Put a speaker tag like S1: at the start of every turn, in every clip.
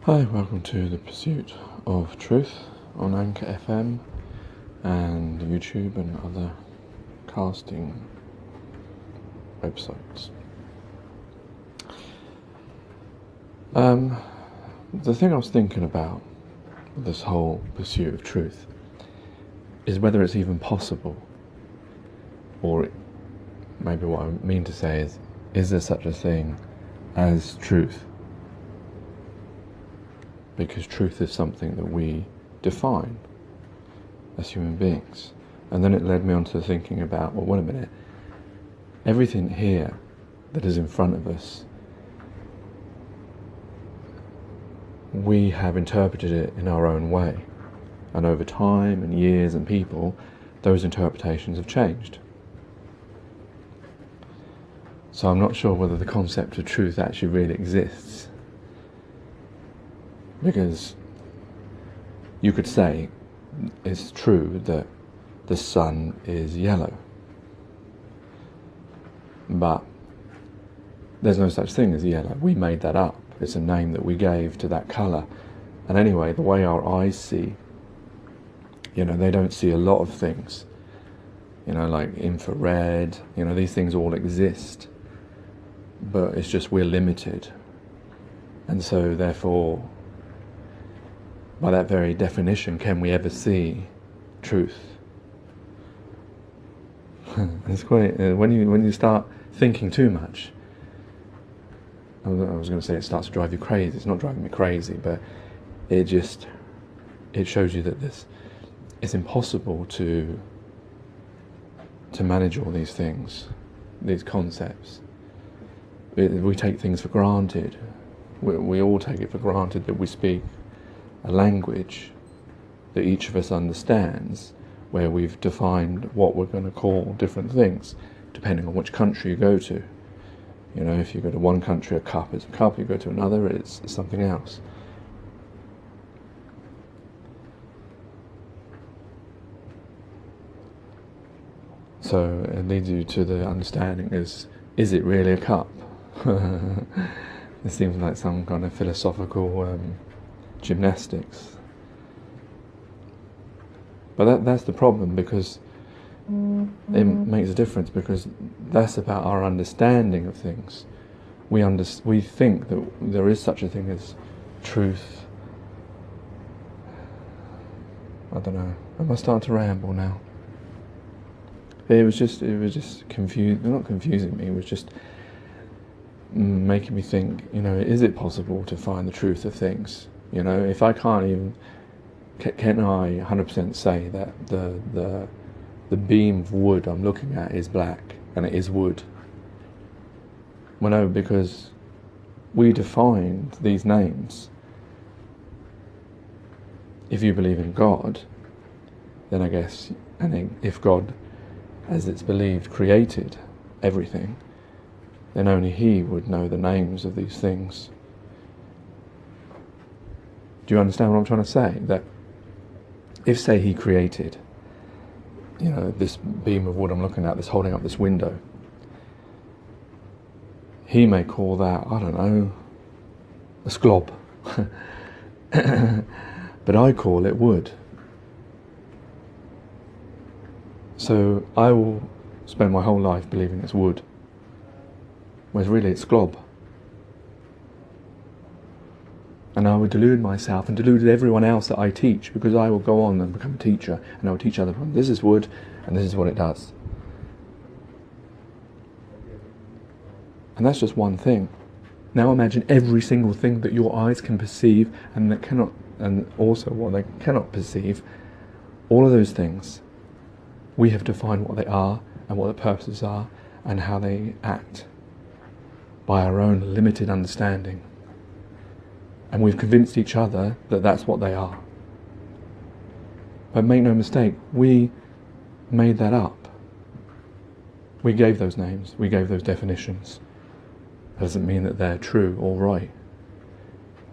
S1: Hi, welcome to The Pursuit of Truth on Anchor FM and YouTube and other casting websites. The thing I was thinking about with this whole pursuit of truth is whether it's even possible, or maybe what I mean to say is there such a thing as truth? Because truth is something that we define as human beings. And then it led me on to thinking about, well, wait a minute, everything here that is in front of us, we have interpreted it in our own way. And over time and years and people, those interpretations have changed. So I'm not sure whether the concept of truth actually really exists. Because you could say it's true that the sun is yellow, but there's no such thing as yellow. We made that up. It's a name that we gave to that colour. And anyway, the way our eyes see, they don't see a lot of things, like infrared, these things all exist, but it's just we're limited. And so therefore, by that very definition, can we ever see truth? It's quite when you start thinking too much. I was going to say it starts to drive you crazy. It's not driving me crazy, but it shows you that it's impossible to manage all these things, these concepts. We take things for granted. We all take it for granted that we speak a language that each of us understands, where we've defined what we're going to call different things depending on which country you go to. If you go to one country, a cup is a cup. You go to another, it's something else. So it leads you to the understanding is it really a cup? It seems like some kind of philosophical gymnastics. But that's the problem, because it makes a difference, because that's about our understanding of things. We think that there is such a thing as truth. I don't know. Am I starting to ramble now? It was just not confusing me. It was just making me think. Is it possible to find the truth of things? If I can't even, can I 100% say that the beam of wood I'm looking at is black and it is wood? Well, no, because we defined these names. If you believe in God, then I guess, and if God, as it's believed, created everything, then only He would know the names of these things. Do you understand what I'm trying to say? That if, say, He created, this beam of wood I'm looking at, that's holding up this window, He may call that, I don't know, a sklob. But I call it wood. So I will spend my whole life believing it's wood, whereas really it's sklob. And I would delude myself and delude everyone else that I teach, because I will go on and become a teacher, and I will teach other people, this is wood, and this is what it does. And that's just one thing. Now imagine every single thing that your eyes can perceive and that cannot, and also what they cannot perceive. All of those things, we have defined what they are and what the purposes are and how they act by our own limited understanding. And we've convinced each other that that's what they are. But make no mistake, we made that up. We gave those names, we gave those definitions. That doesn't mean that they're true or right.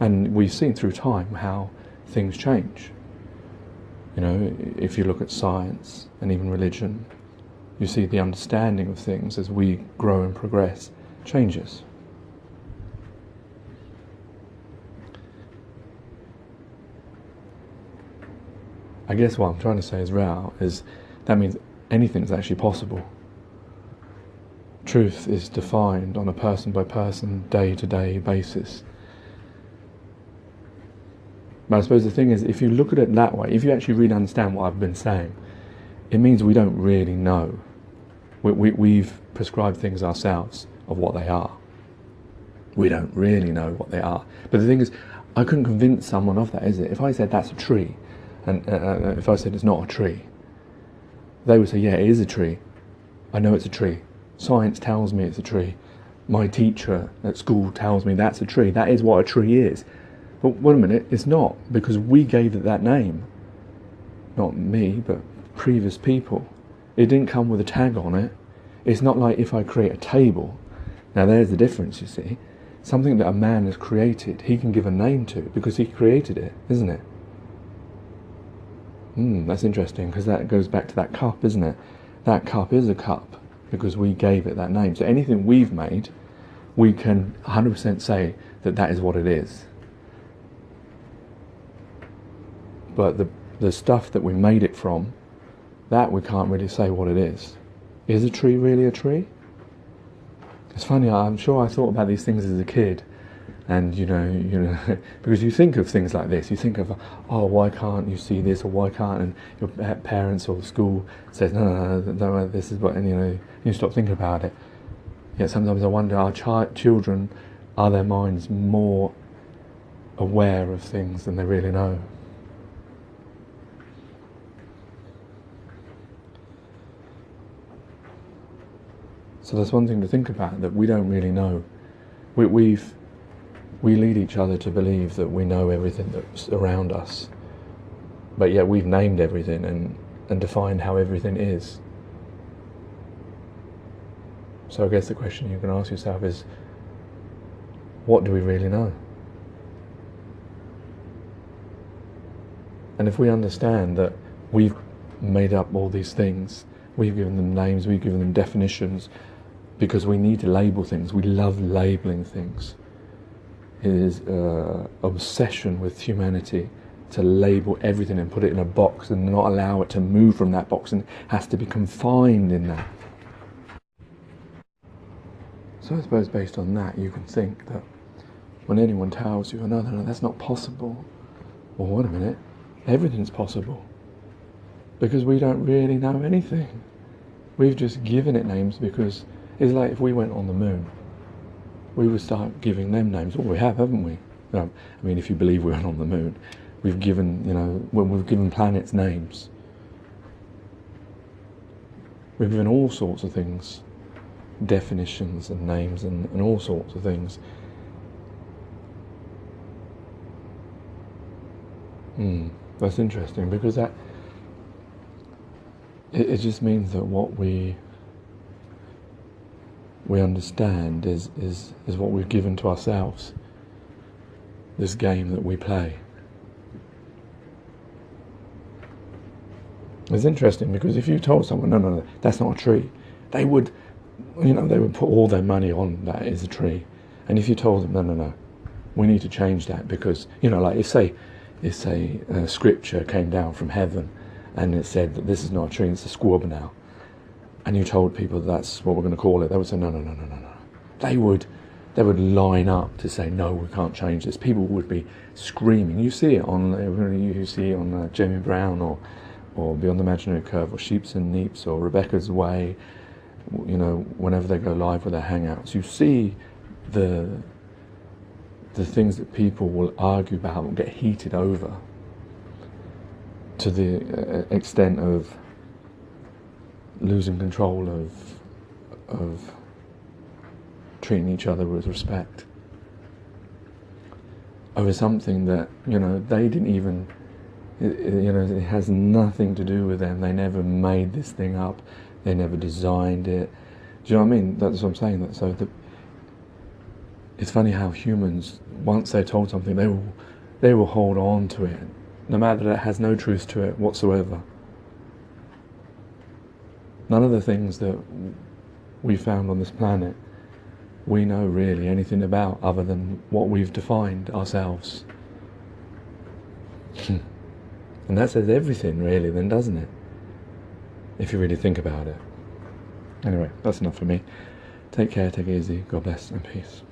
S1: And we've seen through time how things change. If you look at science and even religion, you see the understanding of things as we grow and progress changes. I guess what I'm trying to say as well is that means anything's actually possible. Truth is defined on a person by person, day to day basis. But I suppose the thing is, if you look at it that way, if you actually really understand what I've been saying, it means we don't really know. We've prescribed things ourselves of what they are. We don't really know what they are. But the thing is, I couldn't convince someone of that, is it? If I said that's a tree, and if I said it's not a tree, they would say, yeah, it is a tree. I know it's a tree. Science tells me it's a tree. My teacher at school tells me that's a tree. That is what a tree is. But wait a minute, it's not, because we gave it that name. Not me, but previous people. It didn't come with a tag on it. It's not like if I create a table. Now there's the difference, you see. Something that a man has created, he can give a name to because he created it, isn't it? That's interesting, because that goes back to that cup, isn't it? That cup is a cup because we gave it that name. So anything we've made, we can 100% say that that is what it is. But the stuff that we made it from, that we can't really say what it is. Is a tree really a tree? It's funny, I'm sure I thought about these things as a kid, and you know, because you think of things like this, you think of, oh, why can't you see this, or why can't, and your parents or school says, no, this is what, and you stop thinking about it. Yet sometimes I wonder, are children, are their minds more aware of things than they really know? So that's one thing to think about, that we don't really know. We lead each other to believe that we know everything that's around us, but yet we've named everything and defined how everything is. So I guess the question you can ask yourself is, what do we really know? And if we understand that we've made up all these things, we've given them names, we've given them definitions, because we need to label things. We love labeling things. It is an obsession with humanity to label everything and put it in a box and not allow it to move from that box, and it has to be confined in that. So I suppose based on that you can think that when anyone tells you, no, that's not possible, well, wait a minute, everything's possible, because we don't really know anything. We've just given it names because it's like if we went on the moon, we would start giving them names. Well, we have, haven't we? I mean, if you believe we went on the moon, we've given, when we've given planets names. We've given all sorts of things, definitions and names and all sorts of things. That's interesting, because that it just means that what we understand is what we've given to ourselves, this game that we play. It's interesting, because if you told someone, no, that's not a tree, they would put all their money on that is a tree. And if you told them, no, we need to change that, because, like if say scripture came down from heaven and it said that this is not a tree, it's a squab now, and you told people that's what we're going to call it, they would say, no. They would line up to say, no, we can't change this. People would be screaming. You see it on Jamie Brown or Beyond the Imaginary Curve or Sheeps and Neeps or Rebecca's Way. Whenever they go live with their hangouts, you see the things that people will argue about and get heated over, to the extent of losing control of treating each other with respect over something that they didn't even, it has nothing to do with them. They never made this thing up, they never designed it. Do you know what I mean? That's what I'm saying. It's funny how humans, once they're told something, they will hold on to it, no matter that it has no truth to it whatsoever. None of the things that we found on this planet we know really anything about, other than what we've defined ourselves. And that says everything, really, then, doesn't it? If you really think about it. Anyway, that's enough for me. Take care, take it easy, God bless, and peace.